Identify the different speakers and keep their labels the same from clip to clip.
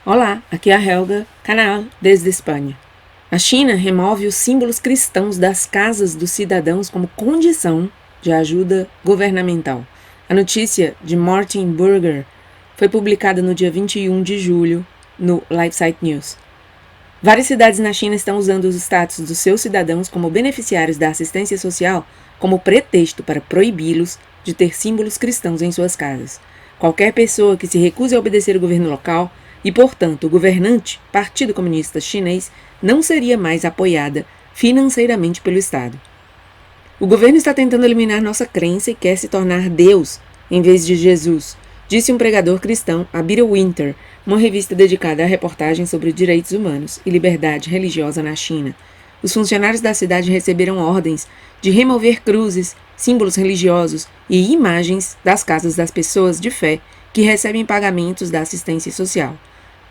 Speaker 1: Olá, aqui é a Helga, canal desde Espanha. A China remove os símbolos cristãos das casas dos cidadãos como condição de ajuda governamental. A notícia de Martin Burger foi publicada no dia 21 de julho no LifeSite News. Várias cidades na China estão usando os status dos seus cidadãos como beneficiários da assistência social como pretexto para proibi-los de ter símbolos cristãos em suas casas. Qualquer pessoa que se recuse a obedecer o governo local e, portanto, o governante, Partido Comunista Chinês, não seria mais apoiada financeiramente pelo Estado. O governo está tentando eliminar nossa crença e quer se tornar Deus em vez de Jesus, disse um pregador cristão a Bill Winter, uma revista dedicada a reportagens sobre direitos humanos e liberdade religiosa na China. Os funcionários da cidade receberam ordens de remover cruzes, símbolos religiosos e imagens das casas das pessoas de fé que recebem pagamentos da assistência social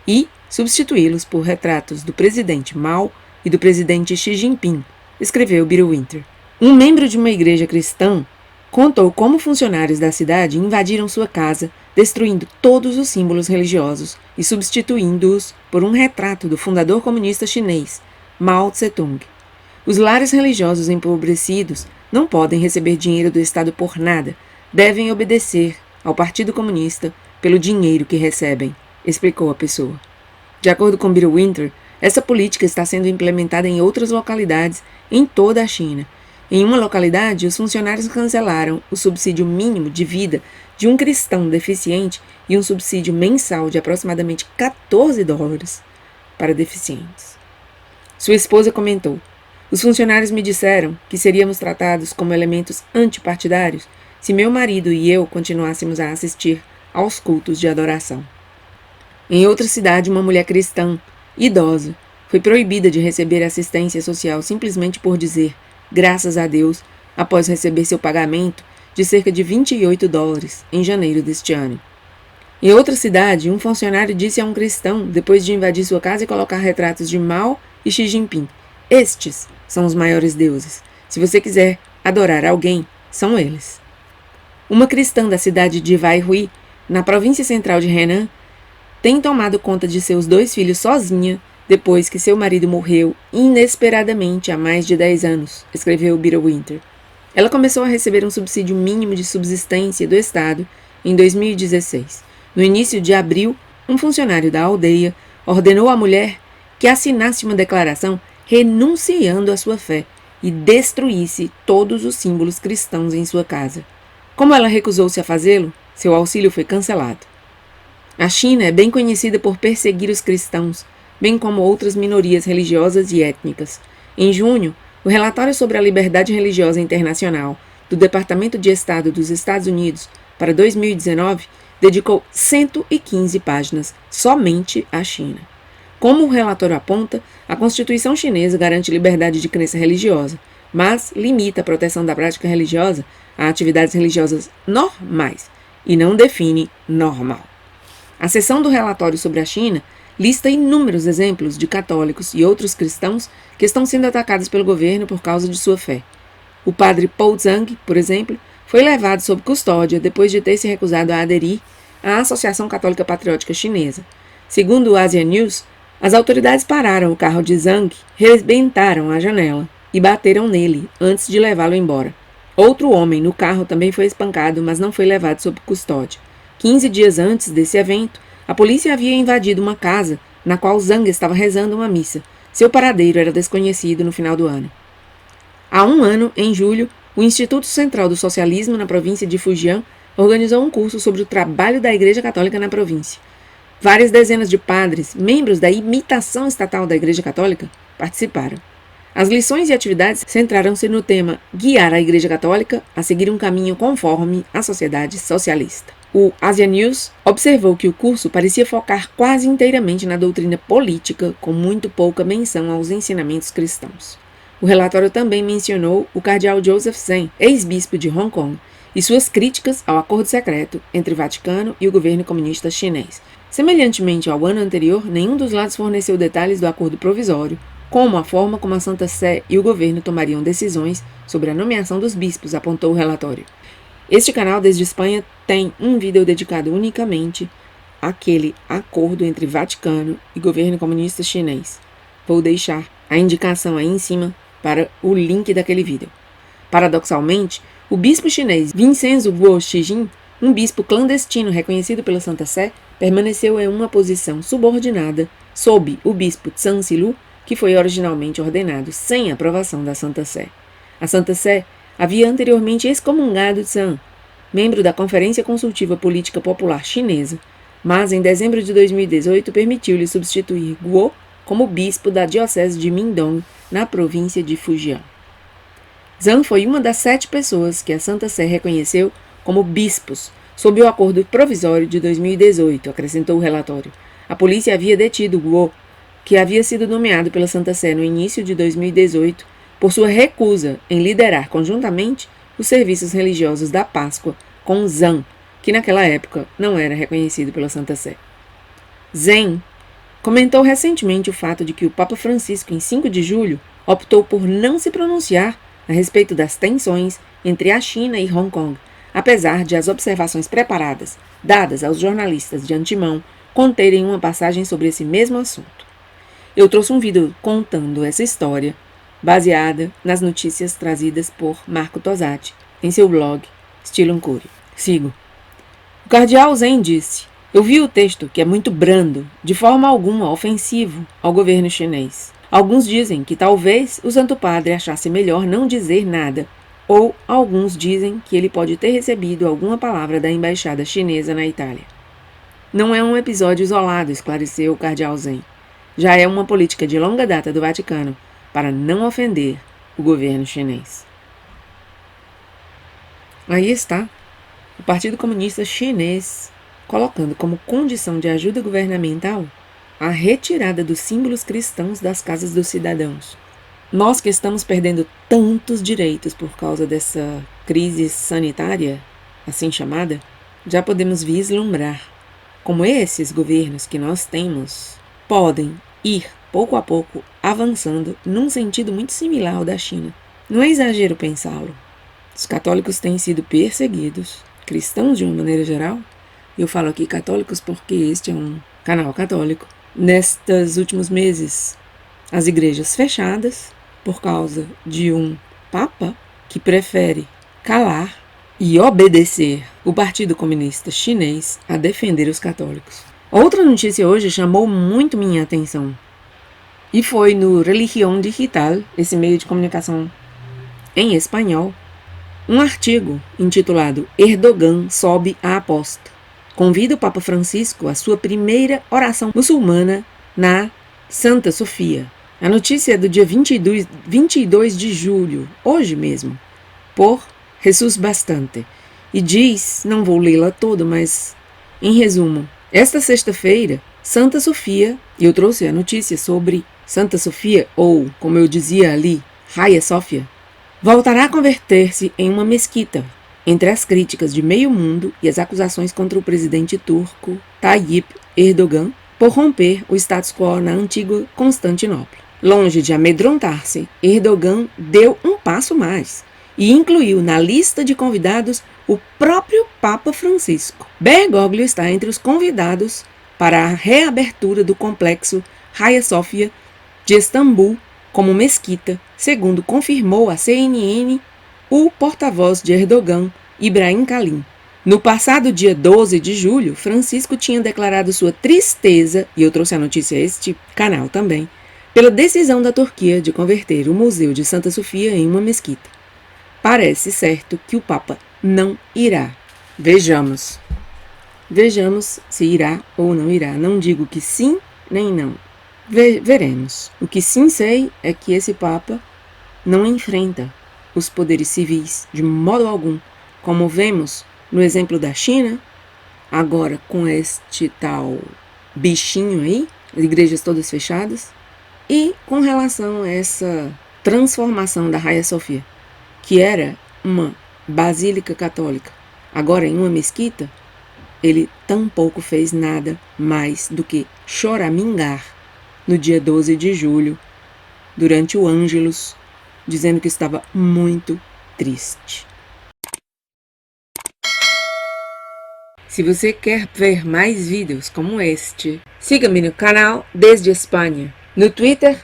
Speaker 1: e substituí-los por retratos do presidente Mao e do presidente Xi Jinping, escreveu Bill Winter. Um membro de uma igreja cristã contou como funcionários da cidade invadiram sua casa, destruindo todos os símbolos religiosos e substituindo-os por um retrato do fundador comunista chinês, Mao Tse-tung. Os lares religiosos empobrecidos não podem receber dinheiro do Estado por nada, devem obedecer ao Partido Comunista pelo dinheiro que recebem, explicou a pessoa. De acordo com Bill Winter, essa política está sendo implementada em outras localidades em toda a China. Em uma localidade, os funcionários cancelaram o subsídio mínimo de vida de um cristão deficiente e um subsídio mensal de aproximadamente $14 para deficientes. Sua esposa comentou: "Os funcionários me disseram que seríamos tratados como elementos antipartidários se meu marido e eu continuássemos a assistir aos cultos de adoração." Em outra cidade, uma mulher cristã, idosa, foi proibida de receber assistência social simplesmente por dizer "graças a Deus" após receber seu pagamento de cerca de $28 em janeiro deste ano. Em outra cidade, um funcionário disse a um cristão, depois de invadir sua casa e colocar retratos de Mao e Xi Jinping: "Estes são os maiores deuses. Se você quiser adorar alguém, são eles." Uma cristã da cidade de Vaihui, na província central de Henan, tem tomado conta de seus 2 filhos sozinha depois que seu marido morreu inesperadamente há mais de 10 anos, escreveu Bill Winter. Ela começou a receber um subsídio mínimo de subsistência do Estado em 2016. No início de abril, um funcionário da aldeia ordenou à mulher que assinasse uma declaração renunciando à sua fé e destruísse todos os símbolos cristãos em sua casa. Como ela recusou-se a fazê-lo, seu auxílio foi cancelado. A China é bem conhecida por perseguir os cristãos, bem como outras minorias religiosas e étnicas. Em junho, o relatório sobre a liberdade religiosa internacional do Departamento de Estado dos Estados Unidos para 2019 dedicou 115 páginas somente à China. Como o relatório aponta, a Constituição chinesa garante liberdade de crença religiosa, mas limita a proteção da prática religiosa a atividades religiosas normais e não define normal. A seção do relatório sobre a China lista inúmeros exemplos de católicos e outros cristãos que estão sendo atacados pelo governo por causa de sua fé. O padre Paul Zhang, por exemplo, foi levado sob custódia depois de ter se recusado a aderir à Associação Católica Patriótica Chinesa. Segundo o Asia News, as autoridades pararam o carro de Zhang, rebentaram a janela e bateram nele antes de levá-lo embora. Outro homem no carro também foi espancado, mas não foi levado sob custódia. 15 dias antes desse evento, a polícia havia invadido uma casa na qual Zhang estava rezando uma missa. Seu paradeiro era desconhecido no final do ano. Há um ano, em julho, o Instituto Central do Socialismo na província de Fujian organizou um curso sobre o trabalho da Igreja Católica na província. Várias dezenas de padres, membros da imitação estatal da Igreja Católica, participaram. As lições e atividades centraram-se no tema guiar a Igreja Católica a seguir um caminho conforme a sociedade socialista. O Asia News observou que o curso parecia focar quase inteiramente na doutrina política, com muito pouca menção aos ensinamentos cristãos. O relatório também mencionou o cardeal Joseph Zen, ex-bispo de Hong Kong, e suas críticas ao acordo secreto entre o Vaticano e o governo comunista chinês. Semelhantemente ao ano anterior, nenhum dos lados forneceu detalhes do acordo provisório, como a forma como a Santa Sé e o governo tomariam decisões sobre a nomeação dos bispos, apontou o relatório. Este canal, desde Espanha, tem um vídeo dedicado unicamente aquele acordo entre Vaticano e governo comunista chinês. Vou deixar a indicação aí em cima para o link daquele vídeo. Paradoxalmente, o bispo chinês Vincenzo Guo Shijin, um bispo clandestino reconhecido pela Santa Sé, permaneceu em uma posição subordinada sob o bispo Zhang Xilu, que foi originalmente ordenado sem aprovação da Santa Sé. A Santa Sé havia anteriormente excomungado Zhang, membro da Conferência Consultiva Política Popular Chinesa, mas em dezembro de 2018 permitiu-lhe substituir Guo como bispo da diocese de Mindong, na província de Fujian. Zhang foi uma das 7 pessoas que a Santa Sé reconheceu como bispos, sob o acordo provisório de 2018, acrescentou o relatório. A polícia havia detido Guo, que havia sido nomeado pela Santa Sé no início de 2018, por sua recusa em liderar conjuntamente os serviços religiosos da Páscoa com Zhang, que naquela época não era reconhecido pela Santa Sé. Zhang comentou recentemente o fato de que o Papa Francisco, em 5 de julho, optou por não se pronunciar a respeito das tensões entre a China e Hong Kong, apesar de as observações preparadas, dadas aos jornalistas de antemão, conterem uma passagem sobre esse mesmo assunto. Eu trouxe um vídeo contando essa história, baseada nas notícias trazidas por Marco Tosatti, em seu blog Estilo Cury. Sigo. O cardeal Zen disse: "Eu vi o texto, que é muito brando, de forma alguma ofensivo ao governo chinês. Alguns dizem que talvez o Santo Padre achasse melhor não dizer nada, ou alguns dizem que ele pode ter recebido alguma palavra da embaixada chinesa na Itália. Não é um episódio isolado", esclareceu o cardeal Zen. "Já é uma política de longa data do Vaticano para não ofender o governo chinês." Aí está o Partido Comunista Chinês colocando como condição de ajuda governamental a retirada dos símbolos cristãos das casas dos cidadãos. Nós que estamos perdendo tantos direitos por causa dessa crise sanitária, assim chamada, já podemos vislumbrar como esses governos que nós temos podem ir, pouco a pouco, avançando num sentido muito similar ao da China. Não é exagero pensá-lo. Os católicos têm sido perseguidos, cristãos de uma maneira geral. Eu falo aqui católicos porque este é um canal católico. Nestes últimos meses, as igrejas fechadas por causa de um papa que prefere calar e obedecer o Partido Comunista Chinês a defender os católicos. Outra notícia hoje chamou muito minha atenção e foi no Religión Digital, esse meio de comunicação em espanhol, um artigo intitulado "Erdogan sobe a aposta. Convida o Papa Francisco à sua primeira oração muçulmana na Santa Sofia." A notícia é do dia 22 de julho, hoje mesmo, por Jesus Bastante. E diz, não vou lê-la toda, mas em resumo, esta sexta-feira, Santa Sofia, e eu trouxe a notícia sobre Santa Sofia, ou, como eu dizia ali, Hagia Sophia, voltará a converter-se em uma mesquita, entre as críticas de meio mundo e as acusações contra o presidente turco Tayyip Erdogan por romper o status quo na antiga Constantinopla. Longe de amedrontar-se, Erdogan deu um passo mais e incluiu na lista de convidados o próprio Papa Francisco. Bergoglio está entre os convidados para a reabertura do complexo Hagia Sophia de Istambul como mesquita, segundo confirmou a CNN o porta-voz de Erdogan, Ibrahim Kalin. No passado dia 12 de julho, Francisco tinha declarado sua tristeza, e eu trouxe a notícia a este canal também, pela decisão da Turquia de converter o Museu de Santa Sofia em uma mesquita. Parece certo que o Papa não irá. Vejamos se irá ou não irá. Não digo que sim, nem não. Veremos. O que sim sei é que esse Papa não enfrenta os poderes civis de modo algum, como vemos no exemplo da China, agora com este tal bichinho aí, as igrejas todas fechadas, e com relação a essa transformação da Hagia Sophia, que era uma basílica católica, agora em uma mesquita, ele tampouco fez nada mais do que choramingar no dia 12 de julho, durante o Ângelus, dizendo que estava muito triste. Se você quer ver mais vídeos como este, siga-me no canal Desde Espanha, no Twitter,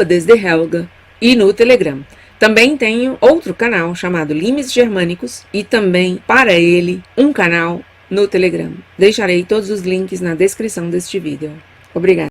Speaker 1: @desdehelga, e no Telegram. Também tenho outro canal chamado Limes Germânicos e também, para ele, um canal no Telegram. Deixarei todos os links na descrição deste vídeo. Obrigada.